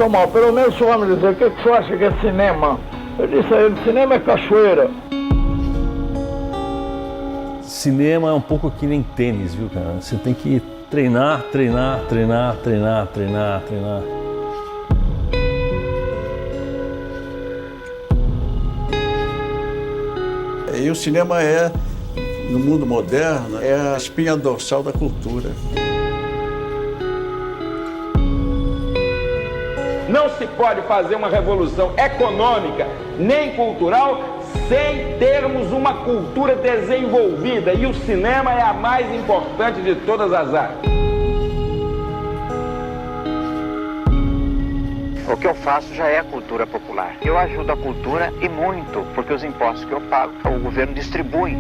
passou mal. Pelo menos o homem dizer, o que você acha que é cinema? Eu disse a ele, cinema é cachoeira. Cinema é um pouco que nem tênis, viu, cara? Você tem que treinar. E o cinema no mundo moderno, é a espinha dorsal da cultura. Não se pode fazer uma revolução econômica nem cultural sem termos uma cultura desenvolvida. E o cinema é a mais importante de todas as artes. O que eu faço já é cultura popular. Eu ajudo a cultura e muito, porque os impostos que eu pago, o governo distribui.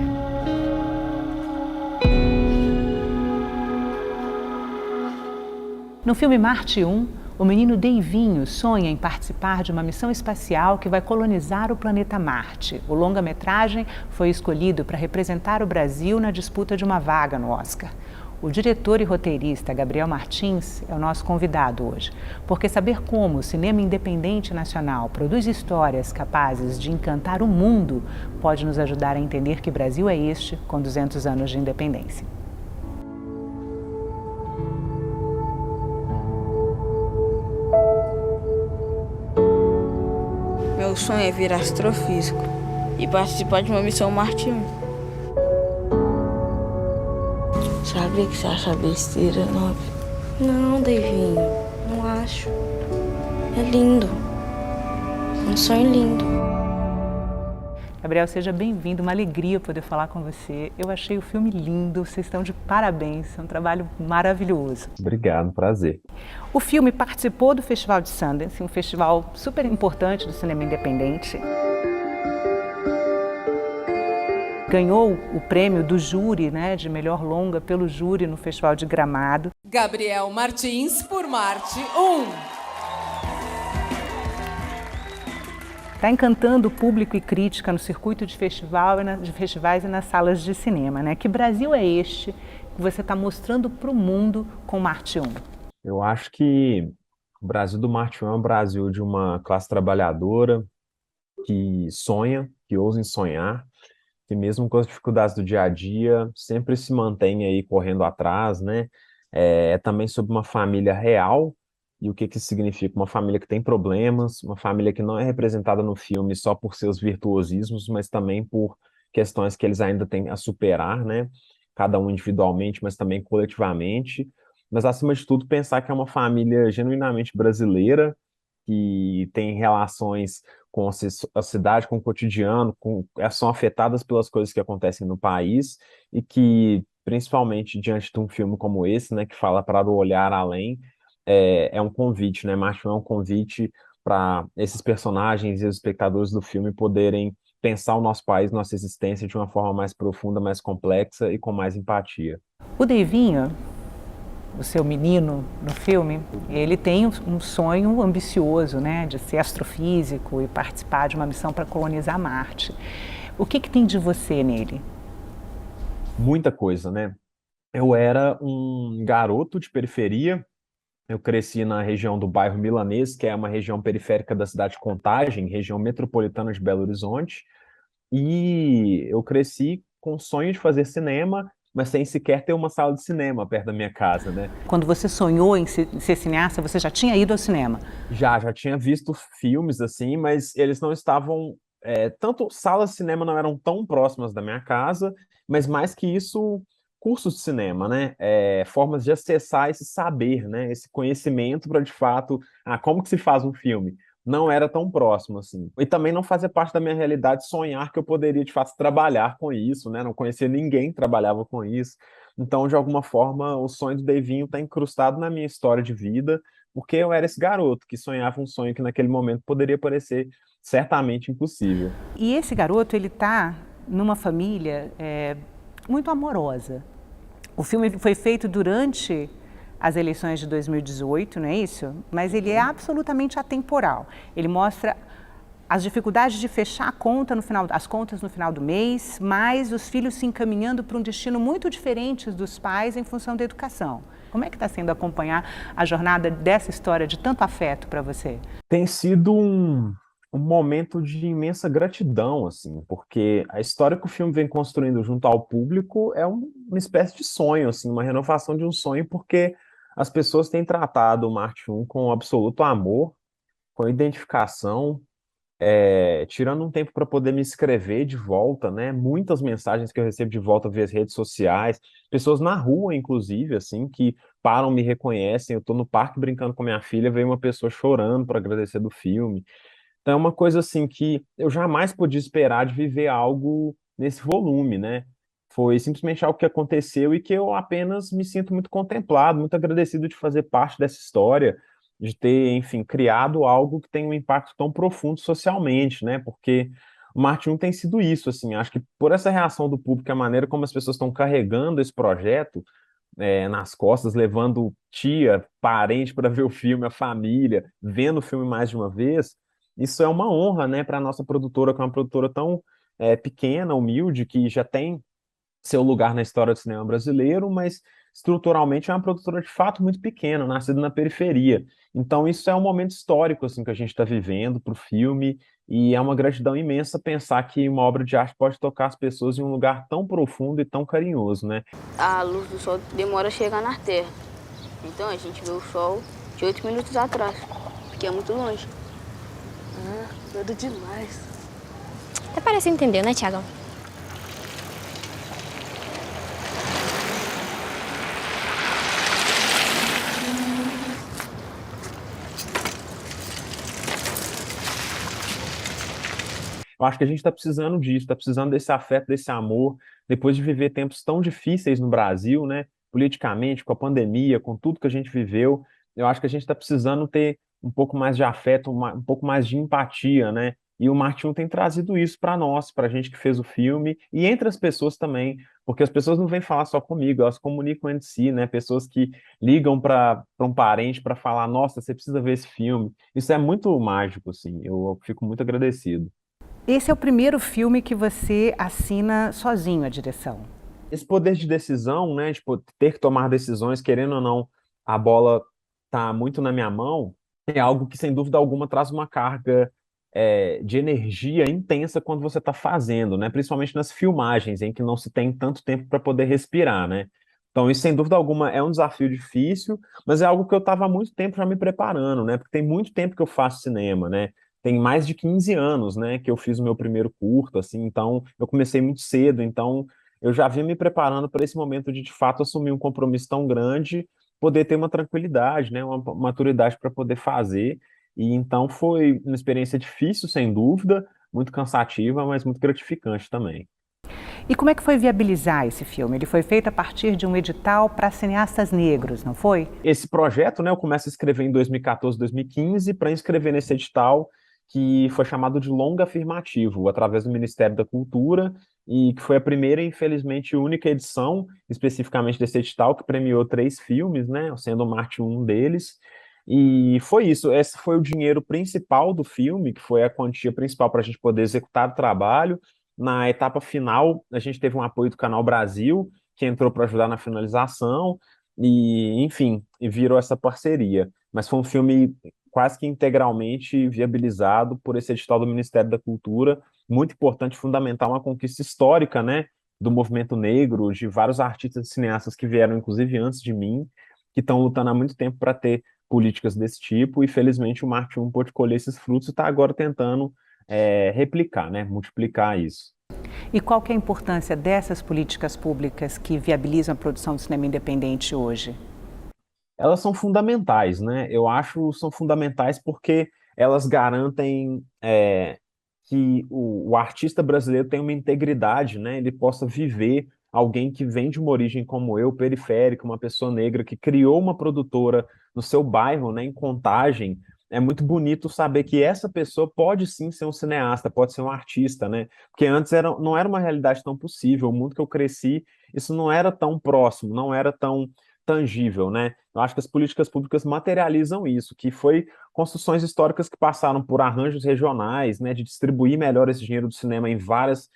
No filme Marte 1, o menino Deivinho sonha em participar de uma missão espacial que vai colonizar o planeta Marte. O longa-metragem foi escolhido para representar o Brasil na disputa de uma vaga no Oscar. O diretor e roteirista Gabriel Martins é o nosso convidado hoje, porque saber como o cinema independente nacional produz histórias capazes de encantar o mundo pode nos ajudar a entender que Brasil é este com 200 anos de independência. Meu sonho é virar astrofísico e participar de uma missão Marte 1. Sabia que você acha besteira, Nobre? Não, Deivinho, não acho. É lindo. Um sonho lindo. Gabriel, seja bem-vindo, uma alegria poder falar com você. Eu achei o filme lindo, vocês estão de parabéns, é um trabalho maravilhoso. Obrigado, prazer. O filme participou do Festival de Sundance, um festival super importante do cinema independente. Ganhou o prêmio do júri, né, de melhor longa pelo júri no Festival de Gramado. Gabriel Martins por Marte 1. Está encantando público e crítica no circuito de festivais e nas salas de cinema, né? Que Brasil é este que você está mostrando para o mundo com Marte 1? Eu acho que o Brasil do Marte 1 é um Brasil de uma classe trabalhadora que sonha, que ousa em sonhar, que mesmo com as dificuldades do dia a dia, sempre se mantém aí correndo atrás, né? É também sobre uma família real, e o que que isso significa? Uma família que tem problemas, uma família que não é representada no filme só por seus virtuosismos, mas também por questões que eles ainda têm a superar, né? Cada um individualmente, mas também coletivamente. Mas, acima de tudo, pensar que é uma família genuinamente brasileira, que tem relações com a cidade, com o cotidiano, são afetadas pelas coisas que acontecem no país e que, principalmente diante de um filme como esse, né, que fala para o olhar além, é um convite, né? Marte 1 é um convite para esses personagens e os espectadores do filme poderem pensar o nosso país, nossa existência de uma forma mais profunda, mais complexa e com mais empatia. O Deivinho, o seu menino no filme, ele tem um sonho ambicioso, né, de ser astrofísico e participar de uma missão para colonizar Marte. O que tem de você nele? Muita coisa, né? Eu era um garoto de periferia, eu cresci na região do bairro Milanês, que é uma região periférica da cidade de Contagem, região metropolitana de Belo Horizonte, e eu cresci com o sonho de fazer cinema, mas sem sequer ter uma sala de cinema perto da minha casa, né? Quando você sonhou em ser cineasta, você já tinha ido ao cinema? Já tinha visto filmes assim, mas eles não estavam... tanto salas de cinema não eram tão próximas da minha casa, mas mais que isso, cursos de cinema, né? Formas de acessar esse saber, né? Esse conhecimento para, de fato, como que se faz um filme? Não era tão próximo, assim. E também não fazia parte da minha realidade sonhar que eu poderia, de fato, trabalhar com isso, né? Não conhecia ninguém que trabalhava com isso. Então, de alguma forma, o sonho do Deivinho está incrustado na minha história de vida, porque eu era esse garoto que sonhava um sonho que naquele momento poderia parecer certamente impossível. E esse garoto, ele está numa família muito amorosa. O filme foi feito durante as eleições de 2018, não é isso? Mas ele é absolutamente atemporal. Ele mostra As dificuldades de fechar a conta as contas no final do mês, mas os filhos se encaminhando para um destino muito diferente dos pais em função da educação. Como é que está sendo acompanhar a jornada dessa história de tanto afeto para você? Tem sido um momento de imensa gratidão, assim, porque a história que o filme vem construindo junto ao público é uma espécie de sonho, assim, uma renovação de um sonho, porque as pessoas têm tratado o Marte 1 com absoluto amor, com identificação, tirando um tempo para poder me escrever de volta, né? Muitas mensagens que eu recebo de volta via as redes sociais, pessoas na rua, inclusive, assim, que param, me reconhecem. Eu estou no parque brincando com minha filha, veio uma pessoa chorando para agradecer do filme. Então é uma coisa assim que eu jamais podia esperar de viver algo nesse volume, né? Foi simplesmente algo que aconteceu e que eu apenas me sinto muito contemplado, muito agradecido de fazer parte dessa história, de ter, enfim, criado algo que tem um impacto tão profundo socialmente, né? Porque o Marte 1 tem sido isso, assim, acho que por essa reação do público, a maneira como as pessoas estão carregando esse projeto, nas costas, levando tia, parente para ver o filme, a família, vendo o filme mais de uma vez, isso é uma honra, né, para a nossa produtora, que é uma produtora tão pequena, humilde, que já tem seu lugar na história do cinema brasileiro, mas estruturalmente é uma produtora de fato muito pequena, nascida na periferia. Então isso é um momento histórico assim que a gente está vivendo para o filme e é uma gratidão imensa pensar que uma obra de arte pode tocar as pessoas em um lugar tão profundo e tão carinhoso, né? A luz do sol demora a chegar na Terra, então a gente vê o sol de 8 minutos atrás, porque é muito longe. Doido demais. Até parece entender, né, Thiagão? Eu acho que a gente está precisando disso, está precisando desse afeto, desse amor, depois de viver tempos tão difíceis no Brasil, né? Politicamente, com a pandemia, com tudo que a gente viveu, eu acho que a gente está precisando ter um pouco mais de afeto, um pouco mais de empatia, né? E o Marte 1 tem trazido isso para nós, para a gente que fez o filme, e entre as pessoas também, porque as pessoas não vêm falar só comigo, elas comunicam entre si, né? Pessoas que ligam para um parente para falar, nossa, você precisa ver esse filme. Isso é muito mágico, assim, eu fico muito agradecido. Esse é o primeiro filme que você assina sozinho a direção. Esse poder de decisão, né, de ter que tomar decisões, querendo ou não, a bola tá muito na minha mão, é algo que, sem dúvida alguma, traz uma carga de energia intensa quando você está fazendo, né, principalmente nas filmagens, em que não se tem tanto tempo para poder respirar, né. Então, isso, sem dúvida alguma, é um desafio difícil, mas é algo que eu estava há muito tempo já me preparando, né, porque tem muito tempo que eu faço cinema, né, tem mais de 15 anos, né, que eu fiz o meu primeiro curto, assim, então eu comecei muito cedo, então eu já vim me preparando para esse momento de fato, assumir um compromisso tão grande, poder ter uma tranquilidade, né, uma maturidade para poder fazer, e então foi uma experiência difícil, sem dúvida, muito cansativa, mas muito gratificante também. E como é que foi viabilizar esse filme? Ele foi feito a partir de um edital para cineastas negros, não foi? Esse projeto, né, eu começo a escrever em 2014, 2015, para inscrever nesse edital, que foi chamado de Longa Afirmativo, através do Ministério da Cultura, e que foi a primeira e, infelizmente, única edição, especificamente desse edital, que premiou 3 filmes, né, sendo o Marte um deles, e foi isso, esse foi o dinheiro principal do filme, que foi a quantia principal para a gente poder executar o trabalho. Na etapa final, a gente teve um apoio do Canal Brasil, que entrou para ajudar na finalização, e, enfim, e virou essa parceria. Mas foi um filme quase que integralmente viabilizado por esse edital do Ministério da Cultura, muito importante, fundamental, uma conquista histórica, né, do movimento negro, de vários artistas e cineastas que vieram, inclusive, antes de mim, que estão lutando há muito tempo para ter políticas desse tipo, e felizmente o Marte 1 pôde colher esses frutos e está agora tentando replicar, né, multiplicar isso. E qual que é a importância dessas políticas públicas que viabilizam a produção do cinema independente hoje? Elas são fundamentais, né? Eu acho que são fundamentais porque elas garantem que o artista brasileiro tenha uma integridade, né? Ele possa viver, alguém que vem de uma origem como eu, periférica, uma pessoa negra que criou uma produtora no seu bairro, né, em Contagem. É muito bonito saber que essa pessoa pode sim ser um cineasta, pode ser um artista, né? Porque antes não era uma realidade tão possível. O mundo que eu cresci, isso não era tão próximo, não era tão tangível, né? Eu acho que as políticas públicas materializam isso, que foi construções históricas que passaram por arranjos regionais, né, de distribuir melhor esse dinheiro do cinema em várias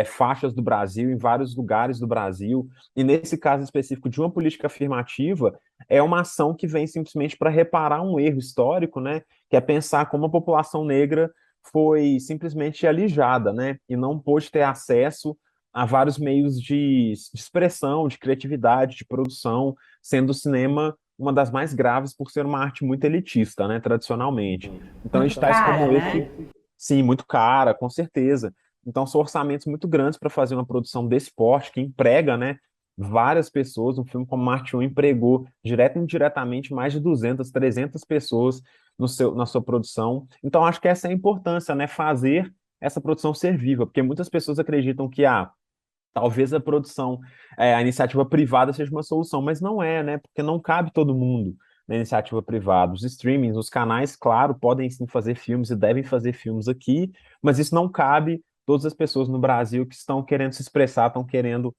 faixas do Brasil, em vários lugares do Brasil, e nesse caso específico de uma política afirmativa, é uma ação que vem simplesmente para reparar um erro histórico, né, que é pensar como a população negra foi simplesmente alijada, né, e não pôde ter acesso a vários meios de expressão, de criatividade, de produção, sendo o cinema uma das mais graves por ser uma arte muito elitista, né, tradicionalmente. Então, Muito editais cara, como né? esse, sim, muito cara, com certeza. Então, são orçamentos muito grandes para fazer uma produção desse porte, que emprega, né, várias pessoas. Um filme como Marte 1 empregou, direto e indiretamente, mais de 200, 300 pessoas na sua produção. Então, acho que essa é a importância, né, fazer essa produção ser viva, porque muitas pessoas acreditam que, talvez a produção, a iniciativa privada seja uma solução, mas não é, né? Porque não cabe todo mundo na iniciativa privada. Os streamings, os canais, claro, podem sim fazer filmes e devem fazer filmes aqui, mas isso não cabe todas as pessoas no Brasil que estão querendo se expressar, estão querendo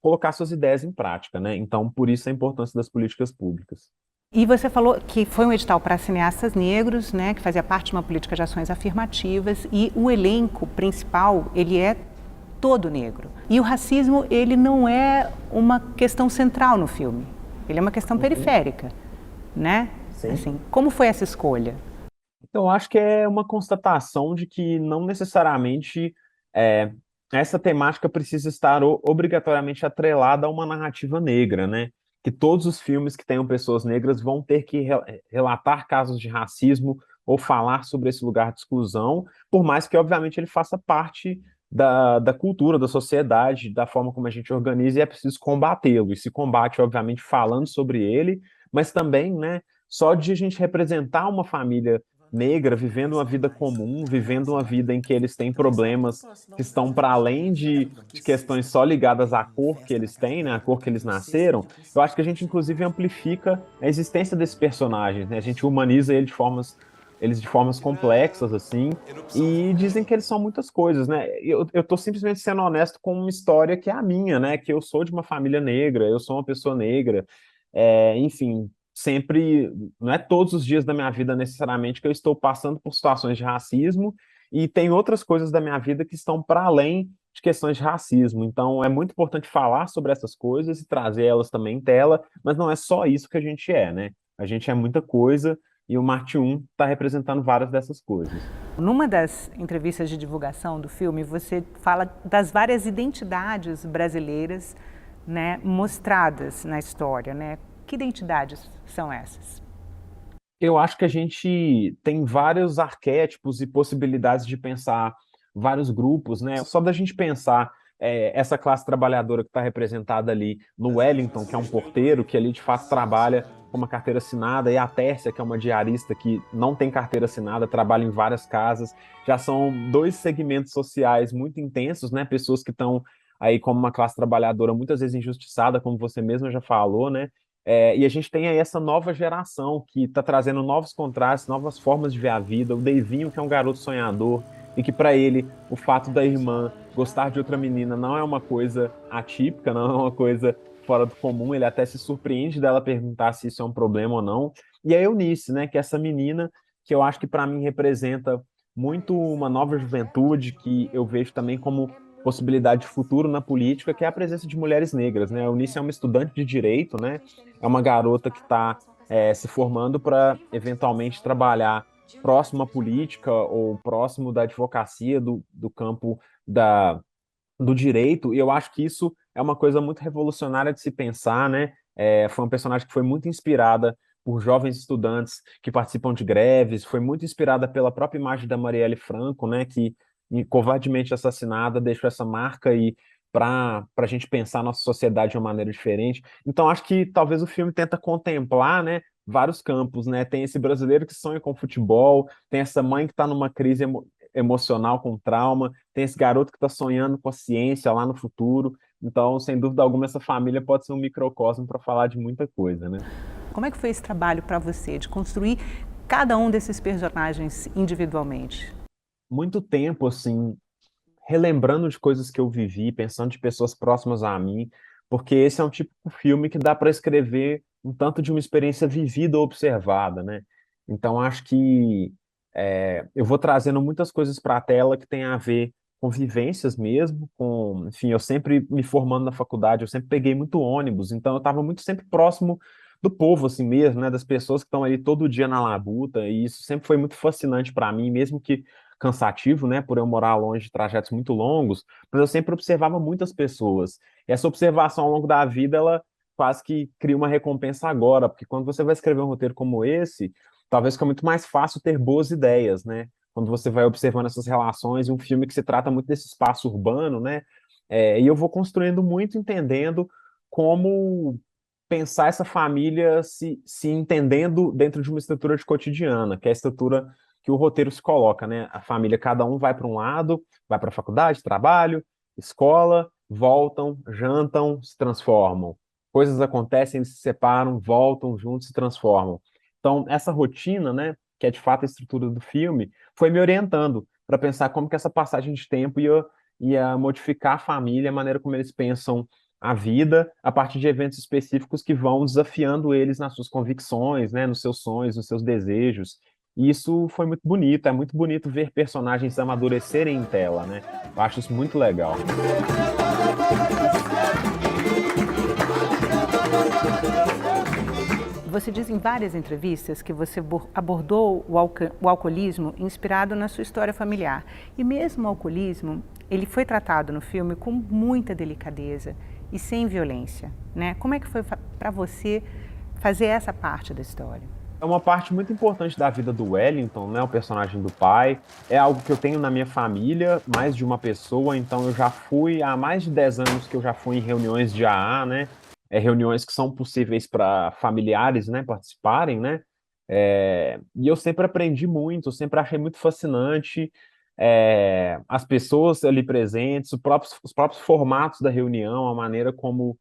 colocar suas ideias em prática, né? Então, por isso a importância das políticas públicas. E você falou que foi um edital para cineastas negros, né, que fazia parte de uma política de ações afirmativas, e o elenco principal, ele é todo negro. E o racismo, ele não é uma questão central no filme. Ele é uma questão periférica, né? Sim. Assim, como foi essa escolha? Então, eu acho que é uma constatação de que não necessariamente essa temática precisa estar obrigatoriamente atrelada a uma narrativa negra, né? Que todos os filmes que tenham pessoas negras vão ter que relatar casos de racismo ou falar sobre esse lugar de exclusão, por mais que, obviamente, ele faça parte da cultura, da sociedade, da forma como a gente organiza, e é preciso combatê-lo. E se combate, obviamente, falando sobre ele, mas também, né, só de a gente representar uma família negra vivendo uma vida comum, vivendo uma vida em que eles têm problemas que estão para além de questões só ligadas à cor que eles têm, né, à cor que eles nasceram. Eu acho que a gente, inclusive, amplifica a existência desses personagens, né? A gente humaniza eles de formas complexas, assim, e dizem que eles são muitas coisas, né? Eu tô simplesmente sendo honesto com uma história que é a minha, né? Que eu sou de uma família negra, eu sou uma pessoa negra, enfim, sempre, não é todos os dias da minha vida necessariamente que eu estou passando por situações de racismo, e tem outras coisas da minha vida que estão para além de questões de racismo. Então, é muito importante falar sobre essas coisas e trazer elas também em tela, mas não é só isso que a gente é, né? A gente é muita coisa, e o Marte 1 está representando várias dessas coisas. Numa das entrevistas de divulgação do filme, você fala das várias identidades brasileiras, né, mostradas na história, né? Que identidades são essas? Eu acho que a gente tem vários arquétipos e possibilidades de pensar vários grupos, né? Só da gente pensar essa classe trabalhadora que está representada ali no Wellington, que é um porteiro, que ali de fato trabalha com uma carteira assinada, e a Tércia, que é uma diarista que não tem carteira assinada, trabalha em várias casas. Já são dois segmentos sociais muito intensos, né? Pessoas que estão aí como uma classe trabalhadora muitas vezes injustiçada, como você mesma já falou, né? E a gente tem aí essa nova geração que está trazendo novos contrastes, novas formas de ver a vida. O Deivinho, que é um garoto sonhador, e que para ele o fato da irmã gostar de outra menina não é uma coisa atípica, não é uma coisa fora do comum. Ele até se surpreende dela perguntar se isso é um problema ou não. E a Eunice, né, que é essa menina que eu acho que para mim representa muito uma nova juventude, que eu vejo também como possibilidade de futuro na política, que é a presença de mulheres negras, né? A Eunice é uma estudante de direito, né? É uma garota que está se formando para eventualmente trabalhar próximo à política ou próximo da advocacia do campo do direito, e eu acho que isso é uma coisa muito revolucionária de se pensar, né? Foi uma personagem que foi muito inspirada por jovens estudantes que participam de greves, foi muito inspirada pela própria imagem da Marielle Franco, né? Que covardemente assassinada deixou essa marca aí para a gente pensar a nossa sociedade de uma maneira diferente. Então, acho que talvez o filme tenta contemplar, né, vários campos, né? Tem esse brasileiro que sonha com futebol, tem essa mãe que está numa crise emocional com trauma, tem esse garoto que está sonhando com a ciência lá no futuro. Então, sem dúvida alguma, essa família pode ser um microcosmo para falar de muita coisa, né? Como é que foi esse trabalho para você, de construir cada um desses personagens individualmente? Muito tempo, assim, relembrando de coisas que eu vivi, pensando de pessoas próximas a mim, porque esse é um tipo de filme que dá para escrever um tanto de uma experiência vivida ou observada, né? Então, acho que eu vou trazendo muitas coisas para a tela que tem a ver com vivências mesmo, enfim, eu sempre me formando na faculdade, eu sempre peguei muito ônibus, então eu estava muito sempre próximo do povo, assim mesmo, né, das pessoas que estão ali todo dia na labuta, e isso sempre foi muito fascinante para mim, mesmo que cansativo, né, por eu morar longe de trajetos muito longos, mas eu sempre observava muitas pessoas. E essa observação ao longo da vida, ela quase que cria uma recompensa agora, porque quando você vai escrever um roteiro como esse, talvez fica muito mais fácil ter boas ideias, né? Quando você vai observando essas relações, um filme que se trata muito desse espaço urbano, né? E eu vou construindo muito, entendendo como pensar essa família se entendendo dentro de uma estrutura de cotidiana, que é a estrutura que o roteiro se coloca, né? A família, cada um vai para um lado, vai para a faculdade, trabalho, escola, voltam, jantam, se transformam. Coisas acontecem, eles se separam, voltam juntos, se transformam. Então, essa rotina, né, que é de fato a estrutura do filme, foi me orientando para pensar como que essa passagem de tempo ia modificar a família, a maneira como eles pensam a vida, a partir de eventos específicos que vão desafiando eles nas suas convicções, né, nos seus sonhos, nos seus desejos. E isso foi muito bonito, é muito bonito ver personagens amadurecerem em tela, né? Eu acho isso muito legal. Você diz em várias entrevistas que você abordou o alcoolismo inspirado na sua história familiar. E mesmo o alcoolismo, ele foi tratado no filme com muita delicadeza e sem violência, né? Como é que foi para você fazer essa parte da história? É uma parte muito importante da vida do Wellington, né, o personagem do pai. É algo que eu tenho na minha família, mais de uma pessoa, então eu já fui, há mais de 10 anos que eu já fui em reuniões de AA, né, reuniões que são possíveis para familiares, né, participarem, né, e eu sempre aprendi muito, eu sempre achei muito fascinante as pessoas ali presentes, os próprios formatos da reunião, a maneira como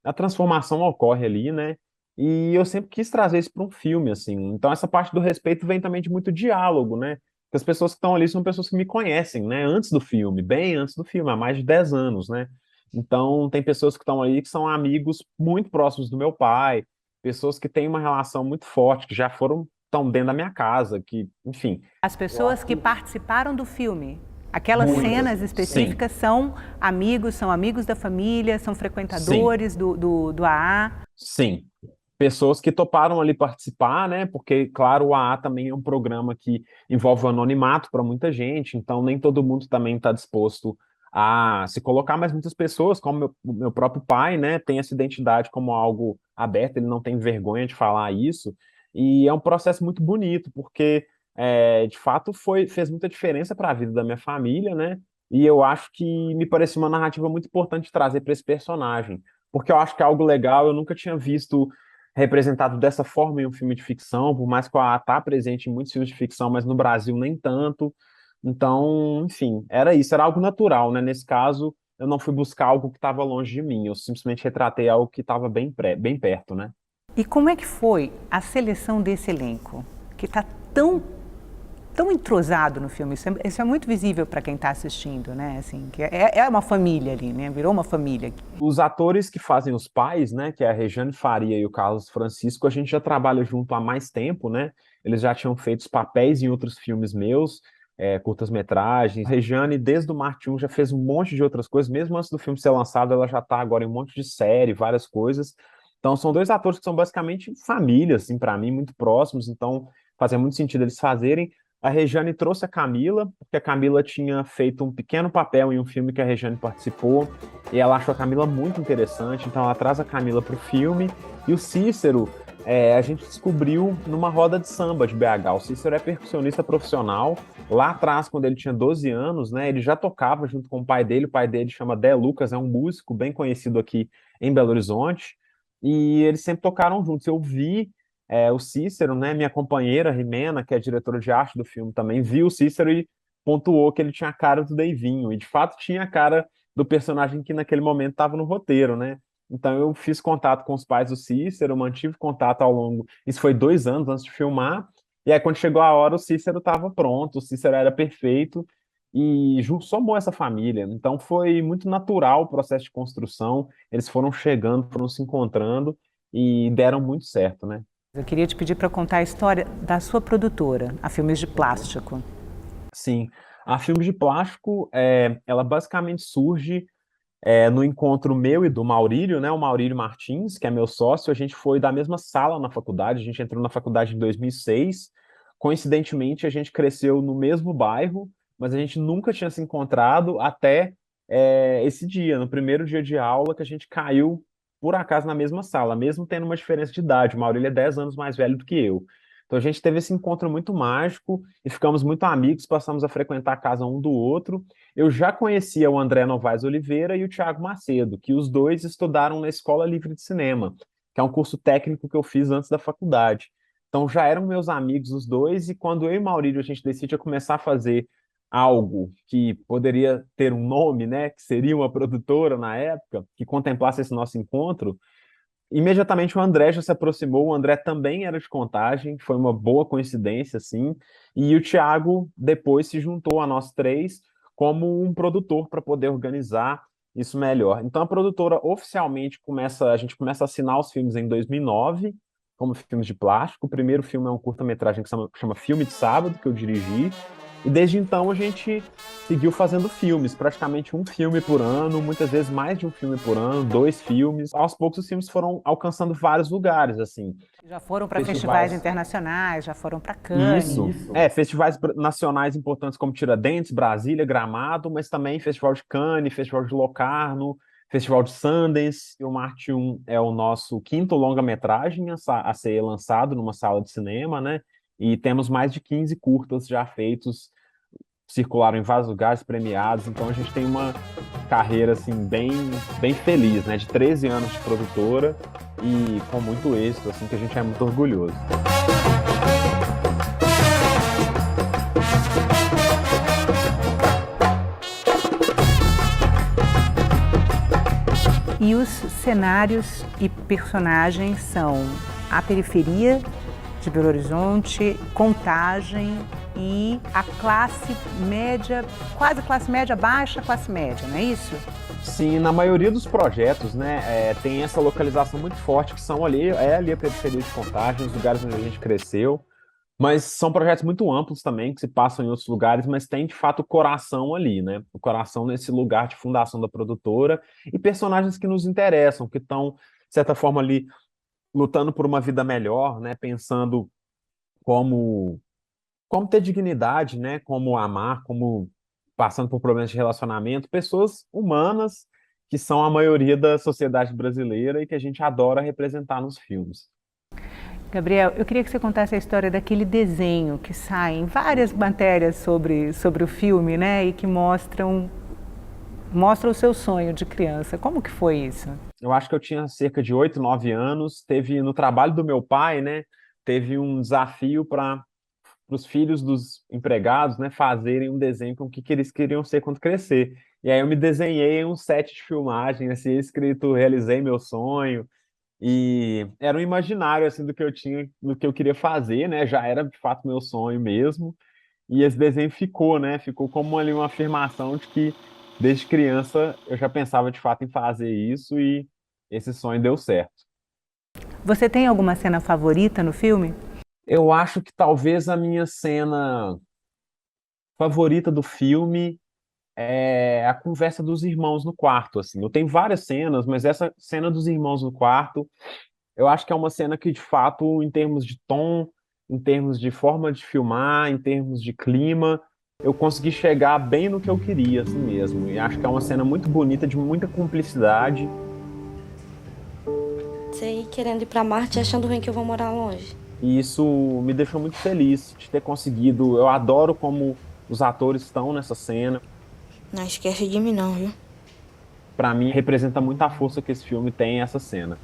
a transformação ocorre ali, né, e eu sempre quis trazer isso para um filme, assim. Então, essa parte do respeito vem também de muito diálogo, né? Porque as pessoas que estão ali são pessoas que me conhecem, né? Antes do filme, bem antes do filme, há mais de 10 anos, né? Então, tem pessoas que estão ali que são amigos muito próximos do meu pai, pessoas que têm uma relação muito forte, que já estão dentro da minha casa, que, enfim. As pessoas que participaram do filme, aquelas cenas específicas, sim, são amigos da família, são frequentadores do AA? Sim. Pessoas que toparam ali participar, né? Porque, claro, o AA também é um programa que envolve o anonimato para muita gente, então nem todo mundo também está disposto a se colocar, mas muitas pessoas, como meu próprio pai, né, tem essa identidade como algo aberto, ele não tem vergonha de falar isso, e é um processo muito bonito, porque de fato fez muita diferença para a vida da minha família, né? E eu acho que me parecia uma narrativa muito importante trazer para esse personagem, porque eu acho que é algo legal, eu nunca tinha visto representado dessa forma em um filme de ficção, por mais que o AA está presente em muitos filmes de ficção, mas no Brasil nem tanto. Então, enfim, era isso, era algo natural, né? Nesse caso, eu não fui buscar algo que estava longe de mim, eu simplesmente retratei algo que estava bem perto, né? E como é que foi a seleção desse elenco, que está tão entrosado no filme? Isso é muito visível para quem está assistindo, né? Assim, que é uma família ali, né? Virou uma família. Os atores que fazem os pais, né? Que é a Rejane Faria e o Carlos Francisco, a gente já trabalha junto há mais tempo, né? Eles já tinham feito os papéis em outros filmes meus, curtas-metragens. Rejane, desde o Marte 1, já fez um monte de outras coisas, mesmo antes do filme ser lançado, ela já está agora em um monte de série, várias coisas. Então, são dois atores que são basicamente família, assim, para mim, muito próximos, então fazia muito sentido eles fazerem. A Rejane trouxe a Camila, porque a Camila tinha feito um pequeno papel em um filme que a Rejane participou, e ela achou a Camila muito interessante, então ela traz a Camila para o filme. E o Cícero, a gente descobriu numa roda de samba de BH. O Cícero é percussionista profissional. Lá atrás, quando ele tinha 12 anos, né, ele já tocava junto com o pai dele chama Dé Lucas, é um músico bem conhecido aqui em Belo Horizonte, e eles sempre tocaram juntos. Eu vi o Cícero, né, minha companheira, Rimena, que é diretora de arte do filme também, viu o Cícero e pontuou que ele tinha a cara do Deivinho, e de fato tinha a cara do personagem que naquele momento estava no roteiro, né? Então eu fiz contato com os pais do Cícero, mantive contato ao longo, isso foi 2 anos antes de filmar, e aí quando chegou a hora o Cícero estava pronto, o Cícero era perfeito, e somou essa família. Então foi muito natural o processo de construção, eles foram chegando, foram se encontrando e deram muito certo, né? Eu queria te pedir para contar a história da sua produtora, a Filmes de Plástico. Sim, a Filmes de Plástico, ela basicamente surge no encontro meu e do Maurílio, né? O Maurílio Martins, que é meu sócio, a gente foi da mesma sala na faculdade, a gente entrou na faculdade em 2006. Coincidentemente, a gente cresceu no mesmo bairro, mas a gente nunca tinha se encontrado até esse dia, no primeiro dia de aula, que a gente caiu, por acaso, na mesma sala, mesmo tendo uma diferença de idade. O Maurílio é 10 anos mais velho do que eu. Então a gente teve esse encontro muito mágico e ficamos muito amigos, passamos a frequentar a casa um do outro. Eu já conhecia o André Novaes Oliveira e o Thiago Macedo, que os dois estudaram na Escola Livre de Cinema, que é um curso técnico que eu fiz antes da faculdade. Então já eram meus amigos os dois, e quando eu e Maurílio a gente decide começar a fazer algo que poderia ter um nome, né, que seria uma produtora na época, que contemplasse esse nosso encontro, imediatamente o André já se aproximou. O André também era de Contagem, foi uma boa coincidência, assim, e o Thiago depois se juntou a nós três como um produtor para poder organizar isso melhor. Então a produtora oficialmente a gente começa a assinar os filmes em 2009, como Filmes de Plástico. O primeiro filme é um curta-metragem que chama Filme de Sábado, que eu dirigi. E desde então a gente seguiu fazendo filmes, praticamente um filme por ano, muitas vezes mais de um filme por ano, 2 filmes. Aos poucos os filmes foram alcançando vários lugares, assim. Já foram para festivais internacionais, já foram para Cannes. Isso. Festivais nacionais importantes como Tiradentes, Brasília, Gramado, mas também Festival de Cannes, Festival de Locarno, Festival de Sundance. O Marte 1 é o nosso 5º longa-metragem a ser lançado numa sala de cinema, né? E temos mais de 15 curtas já feitos, circularam em vários lugares, premiados. Então a gente tem uma carreira assim bem feliz, né? De 13 anos de produtora e com muito êxito, assim, que a gente é muito orgulhoso. E os cenários e personagens são a periferia de Belo Horizonte, Contagem e a classe média, quase classe média baixa, classe média, não é isso? Sim, na maioria dos projetos, né, tem essa localização muito forte, que são ali a periferia de Contagem, os lugares onde a gente cresceu, mas são projetos muito amplos também, que se passam em outros lugares, mas tem de fato o coração ali, né, o coração nesse lugar de fundação da produtora, e personagens que nos interessam, que estão, de certa forma, ali lutando por uma vida melhor, né, pensando como ter dignidade, né, como amar, como passando por problemas de relacionamento, pessoas humanas que são a maioria da sociedade brasileira e que a gente adora representar nos filmes. Gabriel, eu queria que você contasse a história daquele desenho que sai em várias matérias sobre o filme, né, e que mostra o seu sonho de criança. Como que foi isso? Eu acho que eu tinha cerca de 8, 9 anos. Teve, no trabalho do meu pai, né, teve um desafio para os filhos dos empregados, né, fazerem um desenho com o que eles queriam ser quando crescer. E aí eu me desenhei em um set de filmagem, assim, escrito "Realizei meu sonho". E era um imaginário, assim, do que eu tinha, do que eu queria fazer, né, já era de fato meu sonho mesmo. E esse desenho ficou, né, ficou como ali uma afirmação de que desde criança eu já pensava de fato em fazer isso, e esse sonho deu certo. Você tem alguma cena favorita no filme? Eu acho que talvez a minha cena favorita do filme é a conversa dos irmãos no quarto, assim. Eu tenho várias cenas, mas essa cena dos irmãos no quarto, eu acho que é uma cena que, de fato, em termos de tom, em termos de forma de filmar, em termos de clima, eu consegui chegar bem no que eu queria, assim mesmo. E acho que é uma cena muito bonita, de muita cumplicidade. Você ir querendo ir pra Marte achando ruim que eu vou morar longe. E isso me deixou muito feliz de ter conseguido. Eu adoro como os atores estão nessa cena. Não esquece de mim não, viu? Pra mim, representa muito a força que esse filme tem, essa cena.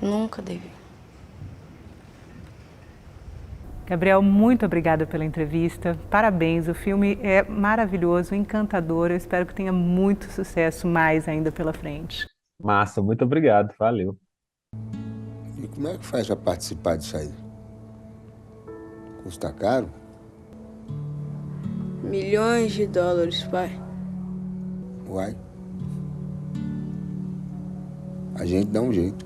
Nunca, David. Gabriel, muito obrigada pela entrevista. Parabéns, o filme é maravilhoso, encantador. Eu espero que tenha muito sucesso mais ainda pela frente. Massa, muito obrigado, valeu. E como é que faz para participar disso aí? Custa caro? milhões de dólares, pai. Uai. A gente dá um jeito.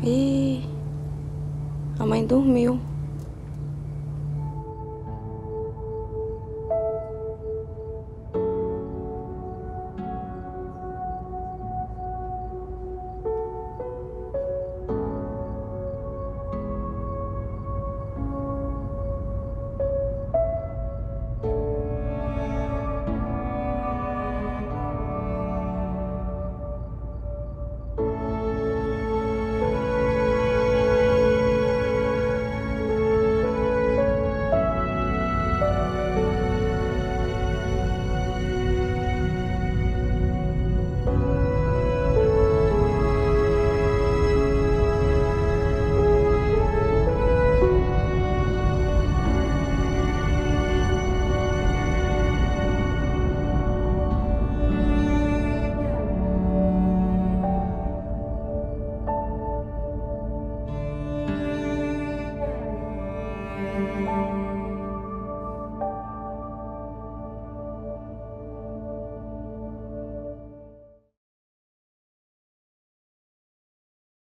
E a mãe dormiu.